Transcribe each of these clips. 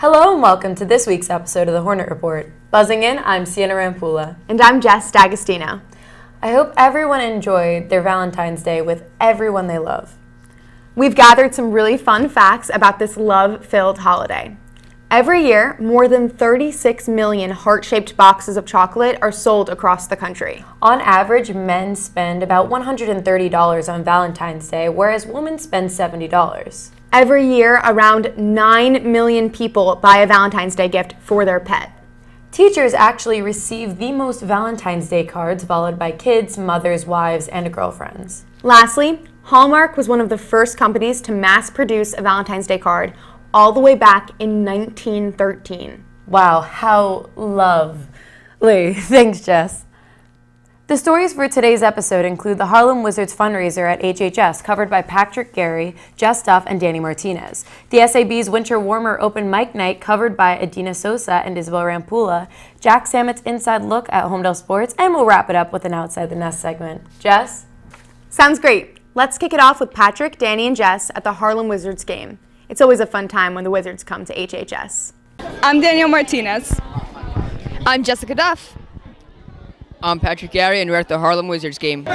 Hello and welcome to this week's episode of the Hornet Report. Buzzing in, I'm Siena Rampulla. And I'm Jess Duff. I hope everyone enjoyed their Valentine's Day with everyone they love. We've gathered some really fun facts about this love-filled holiday. Every year, more than 36 million heart-shaped boxes of chocolate are sold across the country. On average, men spend about $130 on Valentine's Day, whereas women spend $70. Every year, around 9 million people buy a Valentine's Day gift for their pet. Teachers actually receive the most Valentine's Day cards, followed by kids, mothers, wives, and girlfriends. Lastly, Hallmark was one of the first companies to mass produce a Valentine's Day card all the way back in 1913. Wow, how lovely. Thanks, Jess. The stories for today's episode include the Harlem Wizards fundraiser at HHS, covered by Patrick, Gary, Jess Duff, and Danny Martinez. The SAB's Winter Warmer Open Mic Night, covered by Adina, Sosa, and Isobel Rampulla. Jack Sammut's inside look at Holmdel Sports, and we'll wrap it up with an Outside the Nest segment. Jess? Sounds great. Let's kick it off with Patrick, Danny, and Jess at the Harlem Wizards game. It's always a fun time when the Wizards come to HHS. I'm Danielle Martinez. I'm Jessica Duff. I'm Patrick Gary, and we're at the Harlem Wizards game.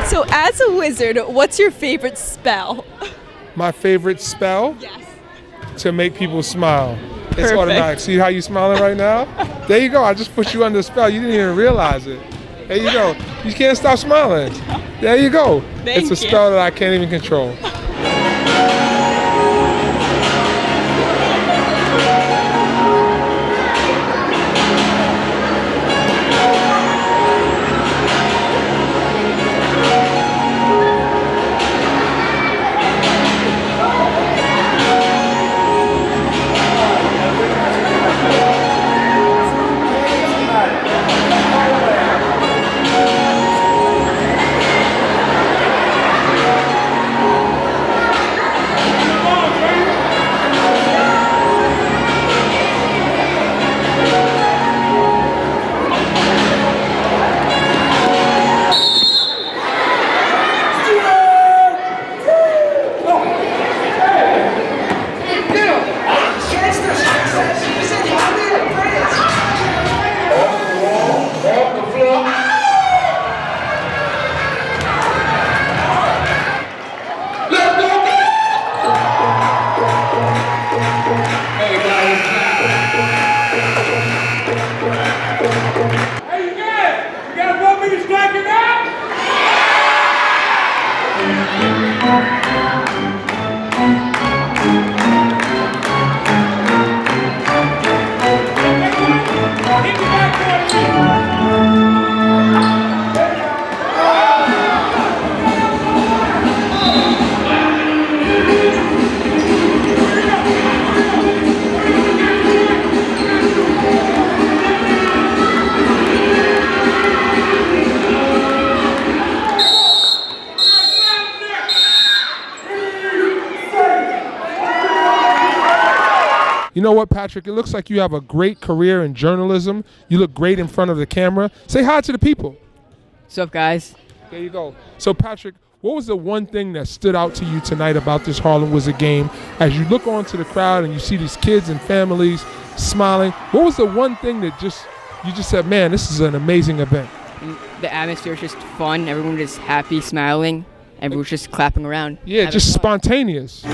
So as a wizard, what's your favorite spell? My favorite spell? Yes. To make people smile. It's Perfect. automatic. See how you smiling right now? There you go. I just put you under a spell. You didn't even realize it. There you go. You can't stop smiling. There you go. It's a spell that I can't even control. You know what, Patrick? It looks like you have a great career in journalism. You look great in front of the camera. Say hi to the people. What's up, guys? There you go. So, Patrick, what was the one thing that stood out to you tonight about this Harlem Wizard game? As you look onto the crowd and you see these kids and families smiling, what was the one thing that you just said, man, this is an amazing event? The atmosphere is just fun. Everyone was just happy, smiling. Everyone was just clapping around. Yeah, just spontaneous.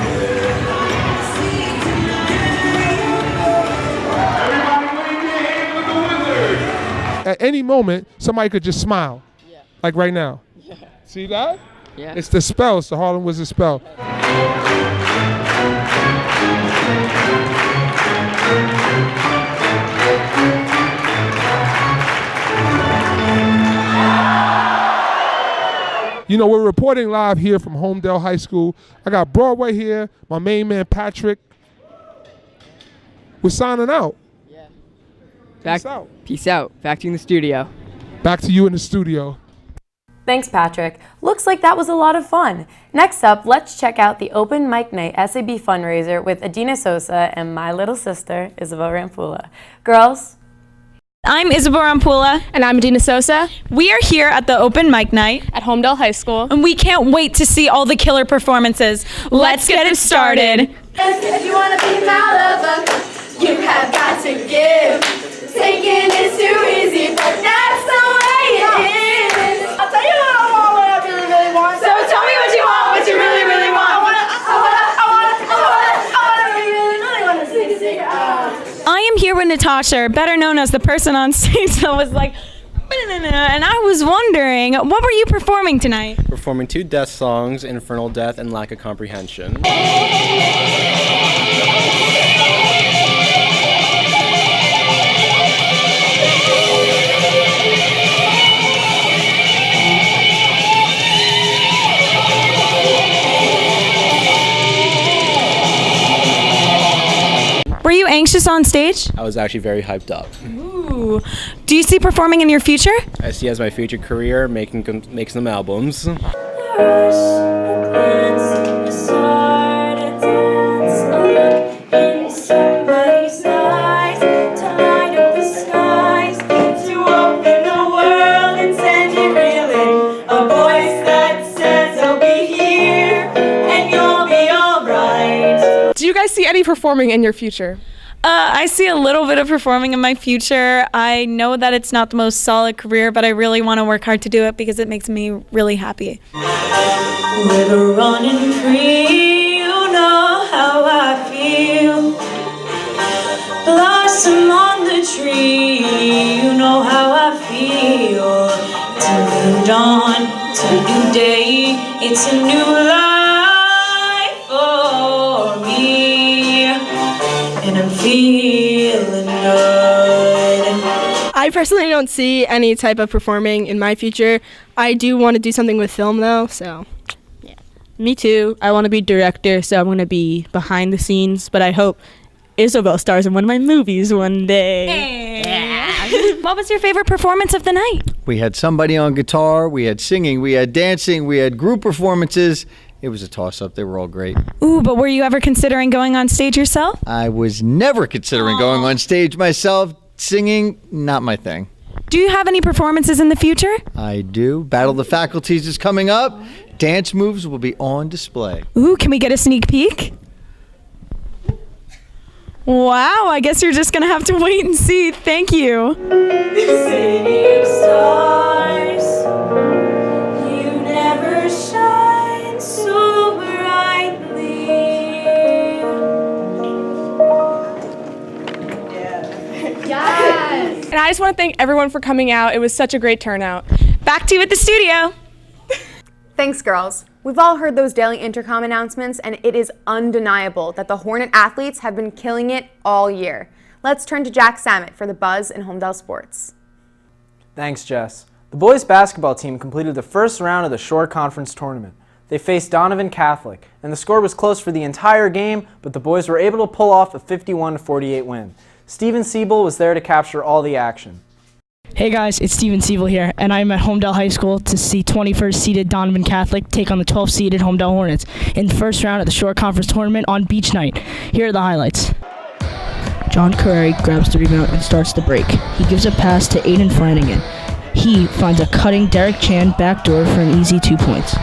At any moment, somebody could just smile. Yeah. Like right now. Yeah. See that? Yeah. It's the spell. It's the Harlem Wizard spell. You know, we're reporting live here from Holmdel High School. I got Broadway here, my main man Patrick. we're signing out. Back, out. Peace out. Back to you in the studio. Back to you in the studio. Thanks, Patrick. Looks like that was a lot of fun. Next up, let's check out the Open Mic Night SAB fundraiser with Adina Sosa and my little sister, Isobel Rampulla. Girls? I'm Isobel Rampulla. And I'm Adina Sosa We are here at the Open Mic Night, at Holmdel High School. and we can't wait to see all the killer performances. Let's get it started. If you wanna be my lover, you have got to give. Taking is too easy, but that's the way it is. I'll tell you what I want, what I really, really want. So tell me what you want, what you really, really want. I really wanna sing. I am here with Natasha, better known as the person on stage that was like, and I was wondering, what were you performing tonight? Performing 2 death songs, Infernal Death and Lack of Comprehension. Were you anxious on stage? I was actually very hyped up. Ooh. Do you see performing in your future? I see as my future career make some albums. Do you guys see any performing in your future? I see a little bit of performing in my future. I know that it's not the most solid career, but I really want to work hard to do it because it makes me really happy. River running free, you know how I feel. Blossom on the tree, you know how I feel. It's a new dawn, it's a new day, it's a new life for me, and I'm feeling good. I personally don't see any type of performing in my future. I do want to do something with film though, so yeah. Me too. I want to be director, so I'm going to be behind the scenes, but I hope Isobel stars in one of my movies one day. What was your favorite performance of the night? We had somebody on guitar, we had singing, we had dancing, we had group performances. It was a toss-up. They were all great. Ooh, but were you ever considering going on stage yourself? I was never considering going on stage myself. Singing, not my thing. Do you have any performances in the future? I do. Battle of the Faculties is coming up. Dance moves will be on display. Ooh, can we get a sneak peek? Wow, I guess you're just gonna have to wait and see. Thank you. City of stars, you never shine so brightly. Yes! And I just want to thank everyone for coming out. It was such a great turnout. Back to you at the studio. Thanks, girls. We've all heard those daily intercom announcements, and it is undeniable that the Hornet athletes have been killing it all year. Let's turn to Jack Sammut for the buzz in Holmdel sports. Thanks, Jess. The boys basketball team completed the first round of the Shore Conference tournament. They faced Donovan Catholic, and the score was close for the entire game, but the boys were able to pull off a 51-48 win. Steven Siebel was there to capture all the action. Hey guys, it's Steven Siebel here, and I'm at Holmdel High School to see 21st seeded Donovan Catholic take on the 12th seeded Holmdel Hornets in the first round of the Shore Conference tournament on beach night. Here are the highlights. John Curry grabs the rebound and starts the break. He gives a pass to Aiden Flanagan. He finds a cutting Derek Chan backdoor for an easy 2 points.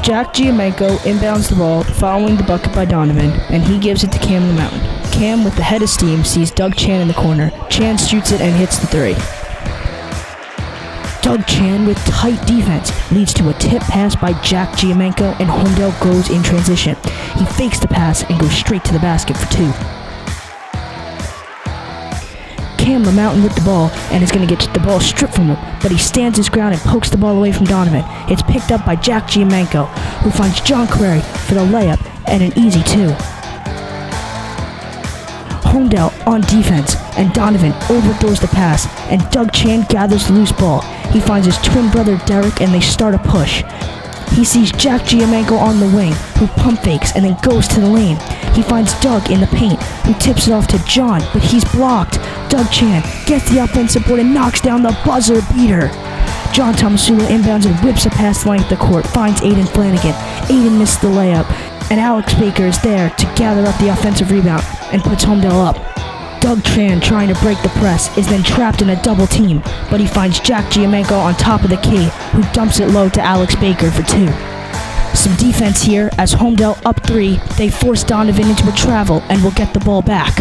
Jack Giamenko inbounds the ball following the bucket by Donovan, and he gives it to Cam the Mountain. Cam, with the head of steam, sees Doug Chan in the corner. Chan shoots it and hits the three. Doug Chan, with tight defense, leads to a tip pass by Jack Giamenko, and Holmdel goes in transition. He fakes the pass and goes straight to the basket for two. Cam the Mountain with the ball and is going to get the ball stripped from him, but he stands his ground and pokes the ball away from Donovan. It's picked up by Jack Giamenko, who finds John Curry for the layup and an easy two. Holmdel on defense, and Donovan overthrows the pass, and Doug Chan gathers the loose ball. He finds his twin brother Derek, and they start a push. He sees Jack Giamenko on the wing, who pump fakes and then goes to the lane. He finds Doug in the paint, who tips it off to John, but he's blocked. Doug Chan gets the offensive board and knocks down the buzzer beater. John Tomasula inbounds and whips a pass length of the court, finds Aiden Flanagan. Aiden missed the layup, and Alex Baker is there to gather up the offensive rebound and puts Holmdel up. Doug Tran, trying to break the press, is then trapped in a double team, but he finds Jack Giamenko on top of the key, who dumps it low to Alex Baker for 2. Some defense here as Holmdel up 3, they force Donovan into a travel and will get the ball back.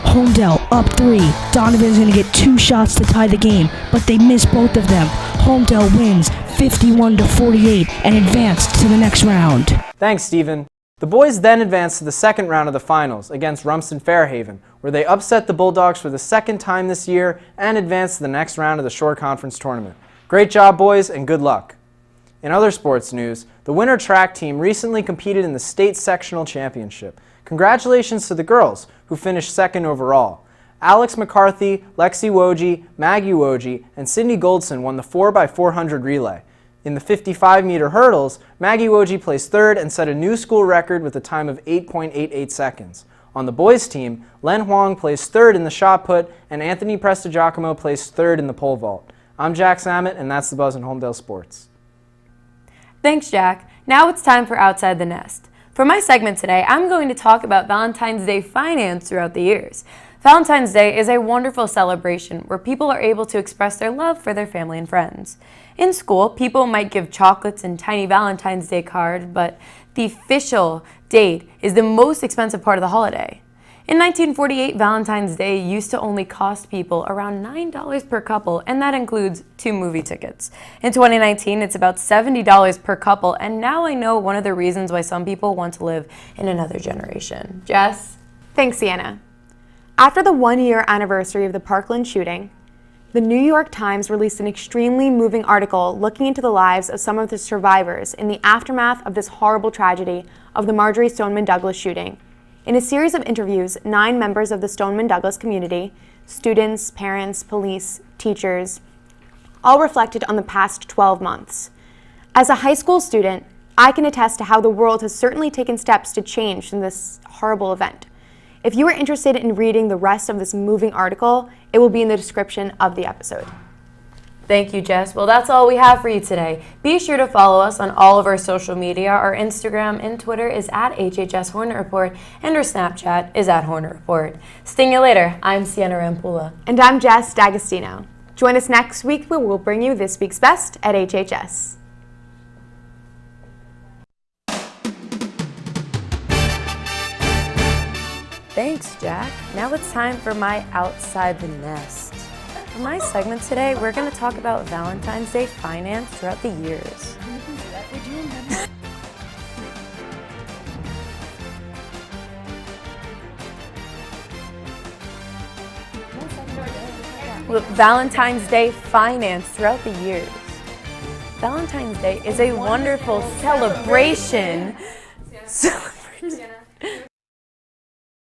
Holmdel up 3, Donovan's going to get 2 shots to tie the game, but they miss both of them. Holmdel wins 51-48 and advance to the next round. Thanks, Stephen. The boys then advanced to the second round of the finals against Rumsden Fairhaven, where they upset the Bulldogs for the second time this year and advanced to the next round of the Shore Conference Tournament. Great job, boys, and good luck. In other sports news, the winter track team recently competed in the state sectional championship. Congratulations to the girls, who finished second overall. Alex McCarthy, Lexi Woji, Maggie Woji, and Sydney Goldson won the 4x400 relay. In the 55-meter hurdles, Maggie Woji placed third and set a new school record with a time of 8.88 seconds. On the boys' team, Len Huang placed third in the shot put, and Anthony Prestigiacomo placed third in the pole vault. I'm Jack Sammut, and that's the Buzz in Holmdel Sports. Thanks, Jack. Now it's time for Outside the Nest. For my segment today, I'm going to talk about Valentine's Day finance throughout the years. Valentine's Day is a wonderful celebration where people are able to express their love for their family and friends. In school, people might give chocolates and tiny Valentine's Day cards, but the official date is the most expensive part of the holiday. In 1948, Valentine's Day used to only cost people around $9 per couple, and that includes 2 movie tickets. In 2019, it's about $70 per couple, and now I know one of the reasons why some people want to live in another generation. Jess? Thanks, Siena. After the 1-year anniversary of the Parkland shooting, the New York Times released an extremely moving article looking into the lives of some of the survivors in the aftermath of this horrible tragedy of the Marjory Stoneman Douglas shooting. In a series of interviews, 9 members of the Stoneman Douglas community, students, parents, police, teachers, all reflected on the past 12 months. As a high school student, I can attest to how the world has certainly taken steps to change from this horrible event. If you are interested in reading the rest of this moving article, it will be in the description of the episode. Thank you, Jess. Well, that's all we have for you today. Be sure to follow us on all of our social media. Our Instagram and Twitter is at HHS Hornet Report, and our Snapchat is at Hornet Report. Sting you later. I'm Siena Rampulla. And I'm Jess D'Agostino. Join us next week where we'll bring you this week's best at HHS. Thanks, Jack. Now it's time for my Outside the Nest. For my segment today, we're going to talk about Valentine's Day finance throughout the years. Valentine's Day finance throughout the years. Valentine's Day is a wonderful celebration